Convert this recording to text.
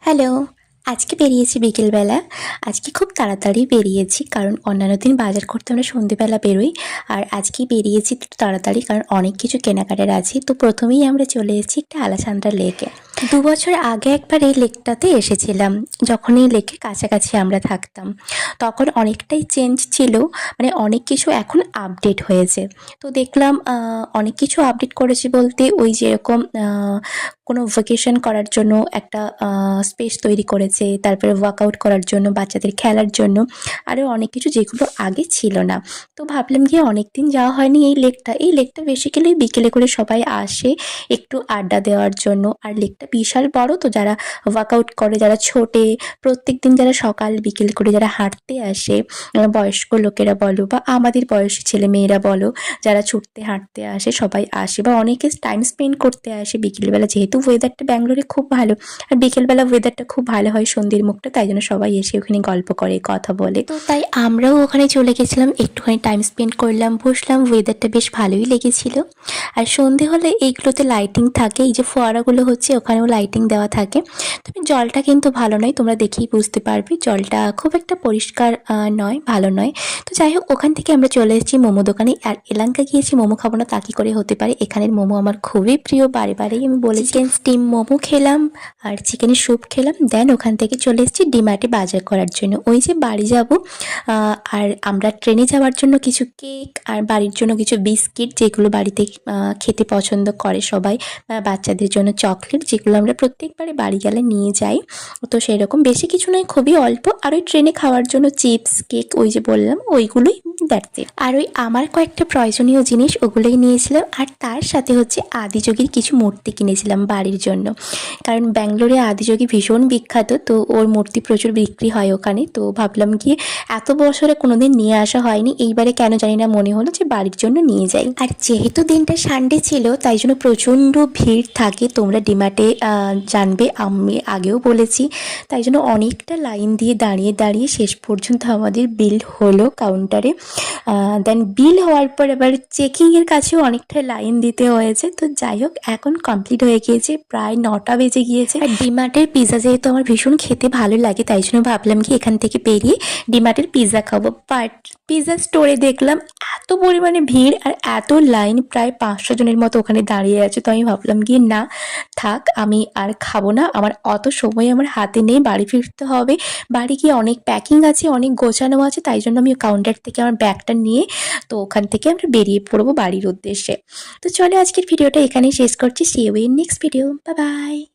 Hello. আজকে বেরিয়েছি বিকেলবেলা। আজকে খুব তাড়াতাড়ি বেরিয়েছি কারণ অন্যান্য দিন বাজার করতে আমরা সন্ধ্যেবেলা বেরোই। আর আজকে বেরিয়েছি একটু তাড়াতাড়ি কারণ অনেক কিছু কেনাকাটার আছে। তো প্রথমেই আমরা চলে এসেছি একটা আলাসান্ডা লেকে। ২ বছর আগে একবার এই লেকটাতে এসেছিলাম। যখন এই লেকের কাছাকাছি আমরা থাকতাম। তখন অনেকটাই চেঞ্জ ছিল। মানে অনেক কিছু এখন আপডেট হয়েছে। তো দেখলাম অনেক কিছু আপডেট করেছে বলতে ওই যেরকম কোনো ভ্যাকেশন করার জন্য একটা স্পেস তৈরি করেছে। তারপরে ওয়ার্কআউট করার জন্য, বাচ্চাদের খেলার জন্য আরও অনেক কিছু যেগুলো আগে ছিল না। তো ভাবলাম গিয়ে অনেকদিন যাওয়া হয়নি এই লেকটা বেসিক্যালি বিকেলে করে সবাই আসে একটু আড্ডা দেওয়ার জন্য। আর লেকটা বিশাল বড়, তো যারা ওয়ার্কআউট করে, যারা ছোটে, প্রত্যেকদিন যারা সকাল বিকেল করে যারা হাঁটতে আসে, বয়স্ক লোকেরা বলো বা আমাদের বয়সী ছেলেমেয়েরা বলো, যারা ছুটতে হাঁটতে আসে সবাই আসে বা অনেকে টাইম স্পেন্ড করতে আসে বিকেলবেলা। যেহেতু ওয়েদারটা ব্যাঙ্গালোরে খুব ভালো, আর বিকেলবেলা ওয়েদারটা খুব ভালো হয় সন্ধ্যের মুখটা, তাই জন্য সবাই এসে ওখানে গল্প করে, কথা বলে। তো তাই আমরাও ওখানে চলে গেছিলাম, একটুখানি টাইম স্পেন্ড করলাম, বসলাম। ওয়েদারটা বেশ ভালোই লেগেছিল। আর সন্ধে হলে এইগুলোতে লাইটিং থাকে, এই যে ফোয়ারাগুলো হচ্ছে ওখানেও লাইটিং দেওয়া থাকে। তবে জলটা কিন্তু ভালো নয়, তোমরা দেখেই বুঝতে পারবে জলটা খুব একটা পরিষ্কার নয়, ভালো নয়। তো যাই হোক, ওখান থেকে আমরা চলে এসেছি মোমো দোকানে। আর এলাঙ্কা গিয়েছি মোমো খাবো না তা কী করে হতে পারে, এখানের মোমো আমার খুবই প্রিয়, বারে বারেই আমি বলেছি। চিকেন স্টিম মোমো খেলাম আর চিকেনের স্যুপ খেলাম। দেন ওখান থেকে চলে এসেছি ডিমার্টে বাজার করার জন্য। ওই যে বাড়ি যাব, আর আমরা ট্রেনে যাওয়ার জন্য কিছু কেক আর বাড়ির জন্য কিছু বিস্কিট, যেগুলো বাড়িতে খেতে পছন্দ করে সবাই, বাচ্চাদের জন্য চকলেট, যেগুলো আমরা প্রত্যেকবারে বাড়ি গেলে নিয়ে যাই। তো সেরকম বেশি কিছু নয়, খুবই অল্প। আর ওই ট্রেনে খাওয়ার জন্য চিপস, কেক, ওই যে বললাম ওইগুলোই, দ্যাটস ইট। আর ওই আমার কয়েকটা প্রয়োজনীয় জিনিস ওগুলোই নিয়েছিলাম। আর তার সাথে হচ্ছে আদিযোগীর কিছু মূর্তি কিনেছিলাম বাড়ির জন্য, কারণ ব্যাঙ্গালোরে আদিযোগী ভীষণ বিখ্যাত। তো ওর মূর্তি প্রচুর বিক্রি হয় ওখানে। তো ভাবলাম গিয়ে এত বছরে কোনোদিন নিয়ে আসা হয়নি, এইবারে কেন জানি না মনে হলো যে বাড়ির জন্য নিয়ে যাই। আর যেহেতু দিনটা সানডে ছিল তাই জন্য প্রচণ্ড ভিড় থাকে, তোমরা ডিমার্টে জানবে, আমি আগেও বলেছি। তাই জন্য অনেকটা লাইন দিয়ে দাঁড়িয়ে দাঁড়িয়ে শেষ পর্যন্ত আমাদের বিল হলো কাউন্টারে। দেন বিল হওয়ার পর এবার চেকিংয়ের কাছেও অনেকটা লাইন দিতে হয়েছে। তো যাই হোক, এখন কমপ্লিট হয়ে গিয়েছে, প্রায় 9টা বেজে গিয়েছে। আর ডিমার্টের পিৎজা যেহেতু আমার ভীষণ খেতে ভালো লাগে, তাই জন্য ভাবলাম কি এখান থেকে বেরিয়ে ডিমার্টের পিৎজা খাবো। বাট পিৎজা স্টোরে দেখলাম এত পরিমাণে ভিড় আর এত লাইন, প্রায় 500 জনের মতো ওখানে দাঁড়িয়ে আছে। তো আমি ভাবলাম গিয়ে না, থাক, আমি আর খাবো না, আমার অত সময় আমার হাতে নেই, বাড়ি ফিরতে হবে। বাড়ি গিয়ে অনেক প্যাকিং আছে, অনেক গোছানো আছে, তাই জন্য আমি কাউন্টার থেকে আমার ব্যাগটা নিয়ে তো ওখান থেকে আমরা বেরিয়ে পড়বো বাড়ির উদ্দেশ্যে। তো চলো আজকের ভিডিওটা এখানেই শেষ করছি। See you in next video. Bye by.